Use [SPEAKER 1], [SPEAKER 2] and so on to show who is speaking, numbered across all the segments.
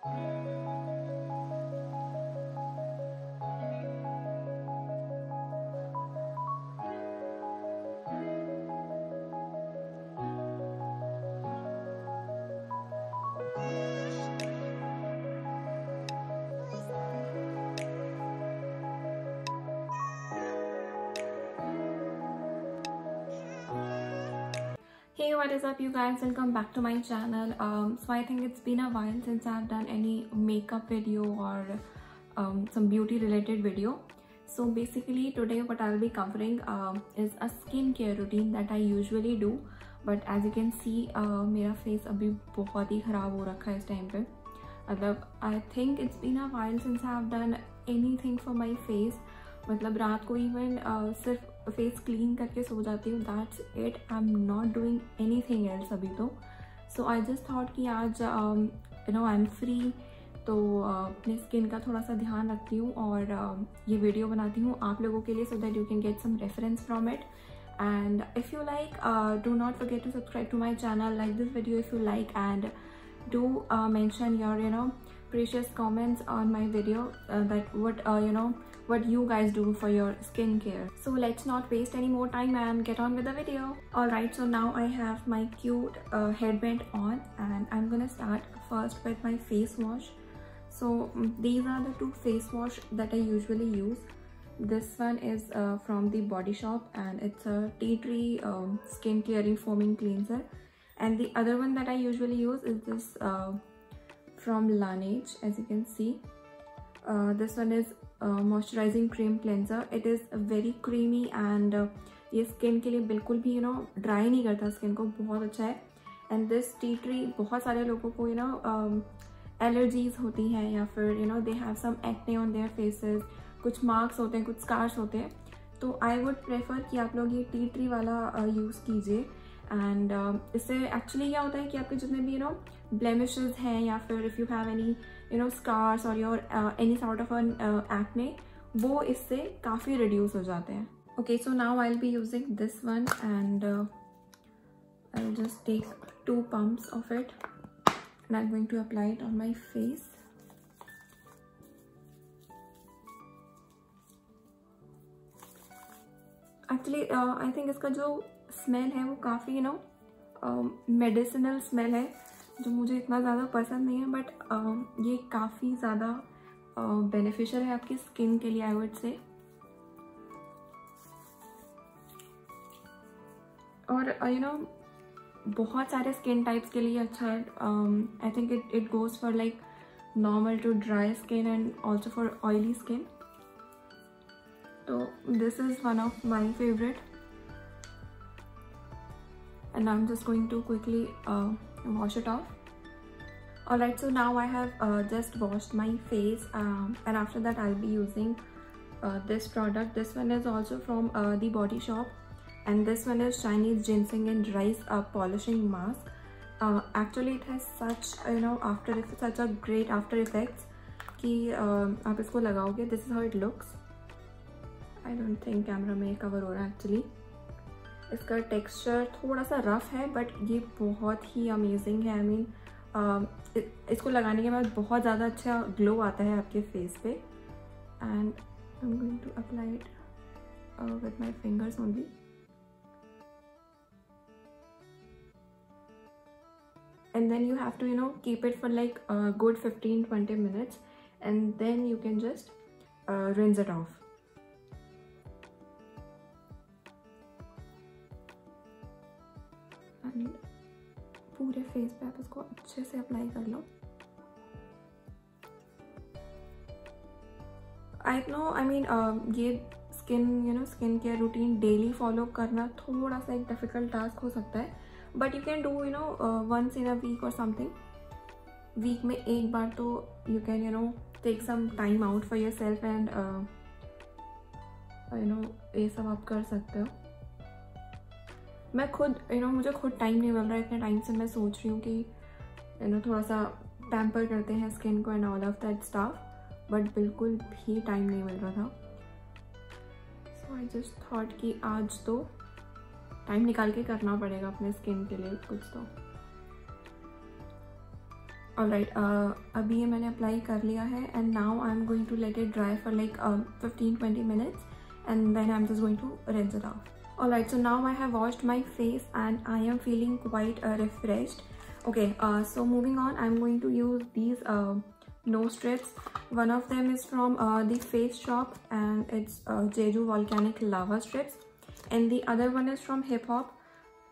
[SPEAKER 1] Hey, what is up you guys? Welcome back to my channel. So I think it's been a while since I've done any makeup video or some beauty related video. So basically today what I'll be covering is a skincare routine that I usually do, but as you can see मेरा face अभी बहुत ही खराब हो रखा है इस time पे. मतलब I think it's been a while since I've done anything for my face. मतलब रात को इवन सिर्फ फेस क्लीन करके सो जाती हूँ. That's it. I am not doing anything else अभी तो. सो आई जस्ट थॉट कि आज आई एम फ्री तो अपने स्किन का थोड़ा सा ध्यान रखती हूँ और ये वीडियो बनाती हूँ आप लोगों के लिए so that you can get some reference from it. And if you like, do not forget to subscribe to my channel, like this video if you like, and do mention your precious comments on my video that what you guys do for your skincare. So let's not waste any more time and get on with the video. Alright, so now I have my cute headband on and I'm gonna start first with my face wash. So these are the two face wash that I usually use. This one is from the Body Shop and it's a tea tree skin clearing foaming cleanser, and the other one that I usually use is this from Laneige. As you can see, this one is moisturizing cream cleanser. It is very creamy and ये skin के लिए बिल्कुल भी dry नहीं करता skin को, बहुत अच्छा है. And this tea tree बहुत सारे लोगों को allergies होती हैं या फिर they have some acne on their faces, कुछ मार्क्स होते हैं, कुछ स्कार्स होते हैं, तो आई वुड प्रेफर कि आप लोग ये टी ट्री वाला यूज़ कीजिए. एंड इससे एक्चुअली क्या होता है कि आपके जितने भी ब्लेमिशेस हैं या फिर if you have any scars और your any sort of an acne, वो इससे काफ़ी रिड्यूस हो जाते हैं. Okay, so now I will be using this one and I will just take 2 pumps of it and I'm going to apply it on my face. Actually I think इसका जो smell है वो काफ़ी medicinal smell है जो मुझे इतना ज़्यादा पसंद नहीं है, बट ये काफ़ी ज़्यादा बेनिफिशियल है आपकी स्किन के लिए आई वुड से. और बहुत सारे स्किन टाइप्स के लिए अच्छा है. I think it goes for like normal to dry skin and also for oily skin. So this is one of my favorite and I'm just going to quickly wash it off. Alright, so now I have just washed my face and after that I'll be using this product. This one is also from the Body Shop and this one is Chinese Ginseng and Rice Polishing Mask. Actually it has such such a great after effects कि आप इसको लगाओगे. This is how it looks. I don't think camera में cover हो रहा है actually. इसका texture थोड़ा सा रफ है बट ये बहुत ही अमेजिंग है. आई मीन इसको लगाने के बाद बहुत ज़्यादा अच्छा ग्लो आता है आपके फेस पे. And I am going to apply it with my fingers only. And then you have to keep it for like good 15-20 minutes and then you can just rinse it off. पूरे face पे आप इसको अच्छे से apply कर लो. I mean ये skin care routine daily follow करना थोड़ा सा एक डिफिकल्ट टास्क हो सकता है, but you can do once in a week or something. Week में एक बार तो you can take some time out for yourself and ये सब आप कर सकते हो. मैं खुद मुझे खुद टाइम नहीं मिल रहा है. इतने टाइम से मैं सोच रही हूँ कि थोड़ा सा पैम्पर करते हैं स्किन को and all of that stuff, but बिल्कुल भी टाइम नहीं मिल रहा था. सो आई जस्ट थॉट कि आज तो टाइम निकाल के करना पड़ेगा अपने स्किन के लिए कुछ. तो ऑलराइट, अभी ये मैंने अप्लाई कर लिया है and now I am going to let it dry for like 15-20 minutes and then I'm just going to rinse it off. Alright, so now I have washed my face and I am feeling quite refreshed. Okay, so moving on, I'm going to use these nose strips. One of them is from the Face Shop and it's Jeju Volcanic Lava Strips, and the other one is from Hip Hop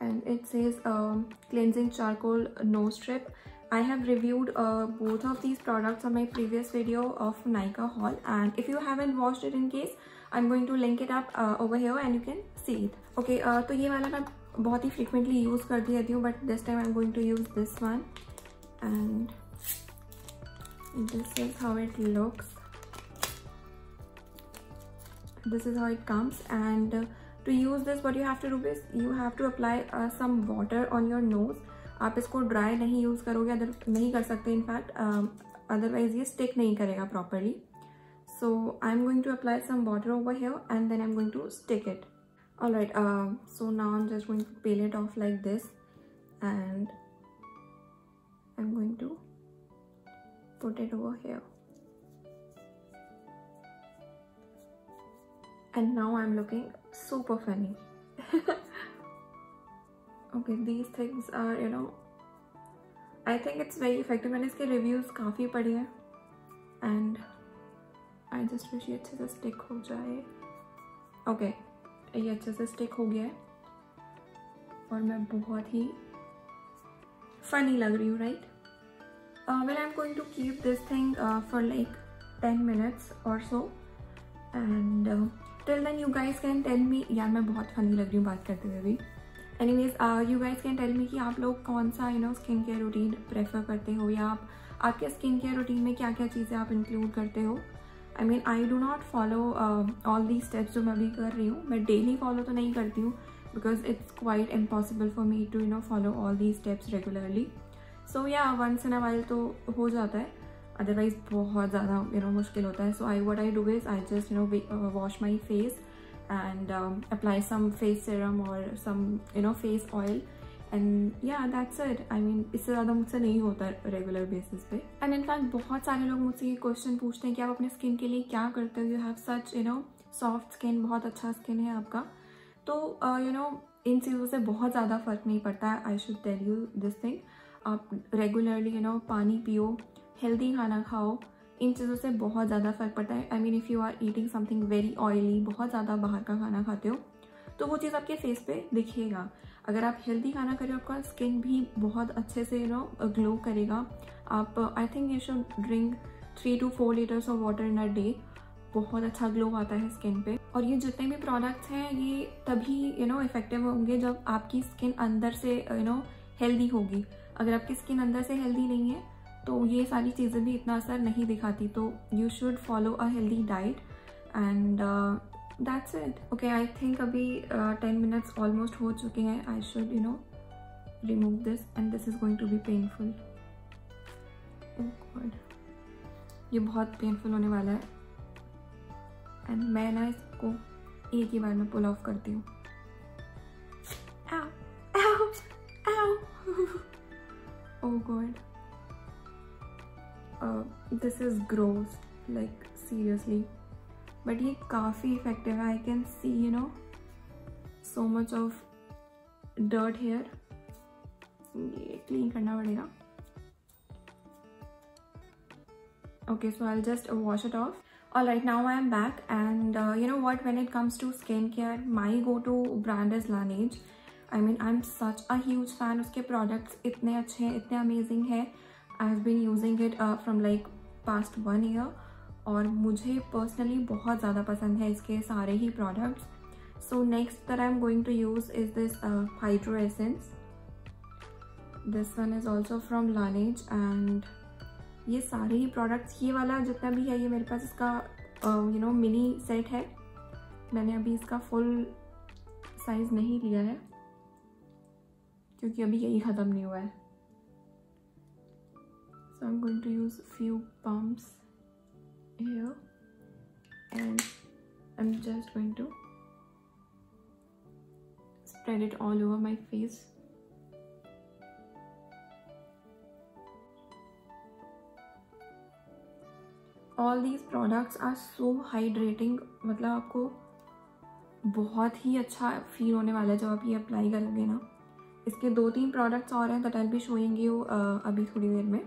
[SPEAKER 1] and it says Cleansing Charcoal Nose Strip. I have reviewed both of these products on my previous video of Nykaa haul, and if you haven't watched it in case, I'm going to link it up over here and you can see it. Okay, तो ये वाला मैं बहुत ही frequently use करती रहती हूँ, but this time I'm going to use this one and this is how it looks. This is how it comes, and to use this what you have to do is you have to apply some water on your nose. आप इसको dry नहीं use करोगे, other नहीं कर सकते in fact, otherwise ये stick नहीं करेगा properly. So I am going to apply some water over here and then I am going to stick it. Alright, so now I am just going to peel it off like this and I'm going to put it over here. And now I'm looking super funny. Okay, these things are, you know, I think it's very effective. मैंने इसके reviews काफ़ी पढ़े हैं and I just wish ये अच्छे से stick हो जाए. Okay, ये अच्छे से stick हो गया है और मैं बहुत ही funny लग रही हूँ, right? Well, I'm going to keep this thing for like 10 minutes or so, and till then you guys can tell me. यार मैं बहुत funny लग रही हूँ बात करते हुए भी. Anyways, you guys can tell me कि आप लोग कौन सा स्किन केयर रूटीन प्रेफर करते हो, या आपके स्किन केयर रूटीन में क्या क्या चीज़ें आप इंक्लूड करते हो. I mean I do not follow all the steps जो मैं अभी कर रही हूँ. मैं डेली फॉलो तो नहीं करती हूँ because it's quite impossible for me to follow all the steps regularly. So yeah once in a while तो हो जाता है, अदरवाइज बहुत ज़्यादा मुश्किल होता है. So what I do is I just wash my face and apply some face serum or some face oil, and yeah, that's it. I mean, इससे ज़्यादा मुझसे नहीं होता रेगुलर बेसिस पे. एंड इनफैक्ट बहुत सारे लोग मुझसे ये क्वेश्चन पूछते हैं कि आप अपने स्किन के लिए क्या करते हो. You have such soft skin, बहुत अच्छा स्किन है आपका, तो इन चीज़ों से बहुत ज़्यादा फ़र्क नहीं पड़ता है. I should tell you this thing. आप रेगुलरली पानी पियो, हेल्दी खाना खाओ, इन चीज़ों से बहुत ज़्यादा फ़र्क पड़ता है. I mean if you are eating something very oily, बहुत ज़्यादा बाहर का खाना खाते हो, तो वो चीज़ आपके फेस पे दिखेगा. अगर आप हेल्दी खाना करें, आपका स्किन भी बहुत अच्छे से ग्लो करेगा. आप I think you should drink 3 to 4 liters of water in a day. बहुत अच्छा ग्लो आता है स्किन पे. और ये जितने भी प्रोडक्ट्स हैं ये तभी इफेक्टिव होंगे जब आपकी स्किन अंदर से हेल्दी होगी. अगर आपकी स्किन अंदर से हेल्दी नहीं है तो ये सारी चीज़ें भी इतना असर नहीं दिखाती. तो you should follow a healthy diet and that's it. Okay, I think अभी 10 minutes ऑलमोस्ट हो चुके हैं. I should remove this and this is going to be painful. Oh God, ये बहुत पेनफुल होने वाला है एंड मैं ना इसको एक ही बार में पुल ऑफ करती हूँ. ओह God, this is gross, like seriously, but ये काफ़ी effective है. I can see so much of dirt here. ये clean करना पड़ेगा. Okay, so I'll just wash it off. Alright, now I am back, and you know what, when it comes to skincare, my go-to brand is Laneige. I mean, I'm such a huge fan. उसके products इतने अच्छे हैं, इतने amazing हैं. I have been using it from like past 1 year, और मुझे personally बहुत ज़्यादा पसंद है इसके सारे ही products. So next that I'm going to use is this Hydro Essence. This one is also from Laneige, and ये सारे ही products, ये वाला जितना भी है ये मेरे पास इसका मिनी सेट है. मैंने अभी इसका फुल साइज़ नहीं लिया है क्योंकि अभी यही ख़त्म नहीं हुआ है. So I'm going to use few pumps here, and I'm just going to spread it all over my face. All these products are so hydrating, मतलब आपको बहुत ही अच्छा फील होने वाला है जब आप ये अप्लाई करोगे ना। इसके 2-3 प्रोडक्ट्स और हैं that I will be showing you अभी थोड़ी देर में।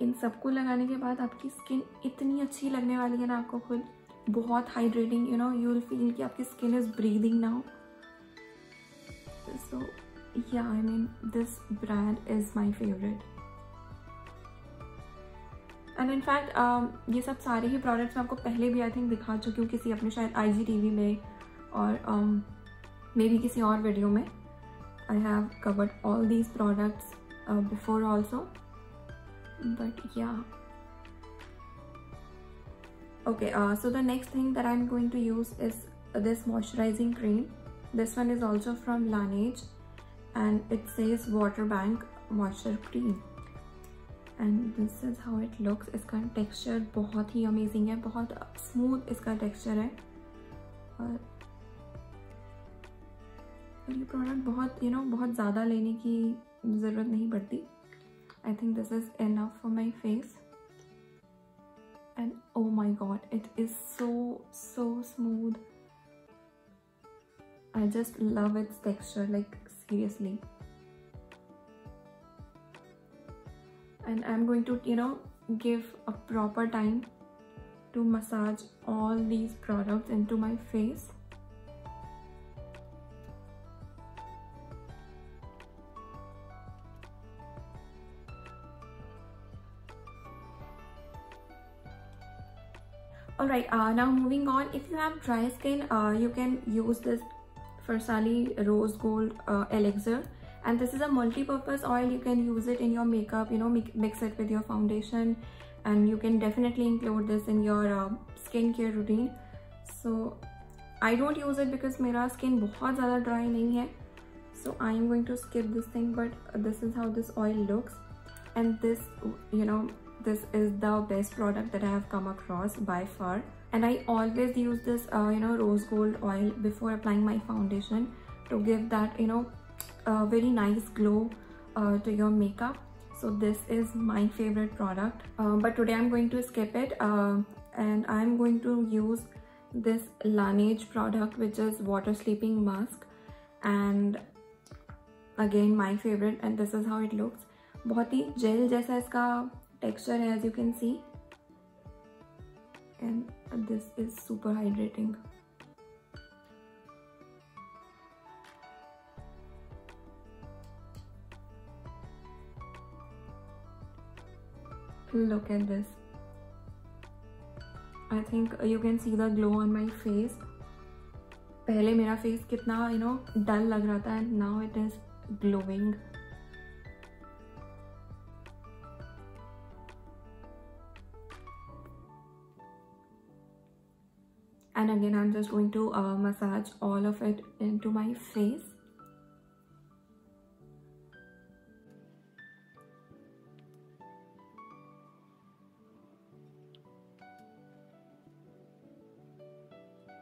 [SPEAKER 1] इन सबको लगाने के बाद आपकी स्किन इतनी अच्छी लगने वाली है ना आपको खुद, बहुत हाइड्रेटिंग, यू विल फील कि आपकी स्किन इज ब्रीदिंग नाउ। सो या I mean this brand is my favourite. And in fact ये सब सारे ही प्रोडक्ट्स मैं आपको पहले भी आई थिंक दिखा चुकी हूँ किसी अपने शायद IGTV में और मे बी किसी और वीडियो में। I have covered all these products before also, but yeah. Okay, so the next thing that I'm going to use is this moisturizing cream. This one is also from Laneige and it says Water Bank Moisture Cream. And this is how it looks. इसका texture बहुत ही amazing है, बहुत smooth इसका texture है और ये product बहुत बहुत ज़्यादा लेने की ज़रूरत नहीं पड़ती। I think this is enough for my face and oh my God it is so smooth. I just love its texture like seriously. And I am going to give a proper time to massage all these products into my face. Alright, now moving on, if you have dry skin, you can use this Farsali Rose Gold Elixir, and this is a multi-purpose oil. You can use it in your makeup, mix it with your foundation, and you can definitely include this in your skincare routine. So I don't use it because मेरा skin बहुत ज़्यादा dry नहीं है, so I am going to skip this thing, but this is how this oil looks, and this this is the best product that I have come across by far, and I always use this rose gold oil before applying my foundation to give that very nice glow to your makeup. So this is my favorite product, but today I'm going to skip it and I'm going to use this Laneige product, which is water sleeping mask, and again my favorite, and this is how it looks. बहुत ही jail जैसा इसका texture है, as you can see, and this is super hydrating. Look at this. I think you can see the glow on my face. पहले मेरा face कितना dull लग रहा था, and now it is glowing. And again, I'm just going to massage all of it into my face.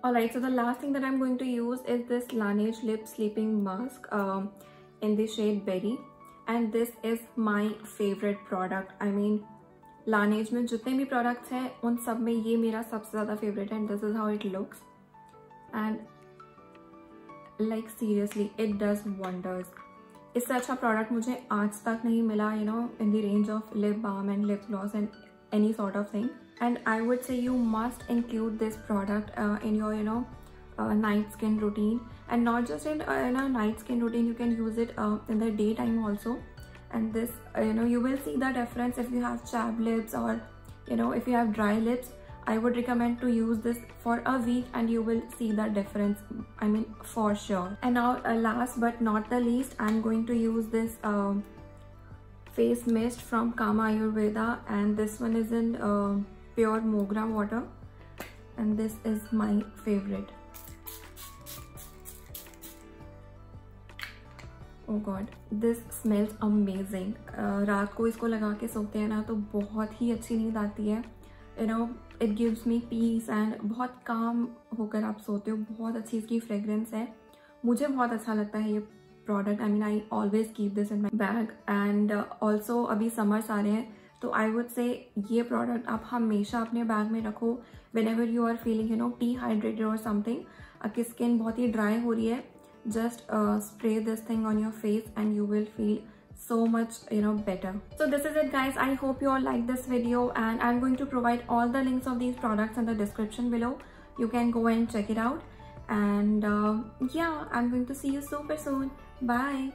[SPEAKER 1] Alright, so the last thing that I'm going to use is this Laneige Lip Sleeping Mask in the shade Berry. And this is my favorite product. I mean, Laneige में जितने भी products हैं उन सब में ये मेरा सबसे ज़्यादा फेवरेट है, and this is how it looks, and like seriously it does wonders. इससे अच्छा प्रोडक्ट मुझे आज तक नहीं मिला in the range of lip balm and lip gloss and any sort of thing, and I would say you must include this product in your night skin routine, and not just in a night skin routine, you can use it in the daytime also. And this you will see the difference if you have chapped lips, or if you have dry lips. I would recommend to use this for a week and you will see the difference, I mean, for sure. And now last but not the least, I'm going to use this face mist from Kama Ayurveda, and this one is in pure Mogra water, and this is my favorite. Oh God, this smells amazing. रात को इसको लगा के सोते हैं ना तो बहुत ही अच्छी नींद आती है. It gives me peace and बहुत काम होकर आप सोते हो. बहुत अच्छी इसकी फ्रेग्रेंस है. मुझे बहुत अच्छा लगता है ये product. I mean, I always keep this in my bag. And also अभी समर्स आ रहे हैं तो आई वुड से ये प्रोडक्ट आप हमेशा अपने बैग में रखो whenever you are feeling dehydrated or something. आपकी स्किन बहुत ही ड्राई हो रही है, just spray this thing on your face and you will feel so much better. So this is it guys. I hope you all like this video and I'm going to provide all the links of these products in the description below. You can go and check it out and yeah, I'm going to see you super soon. Bye.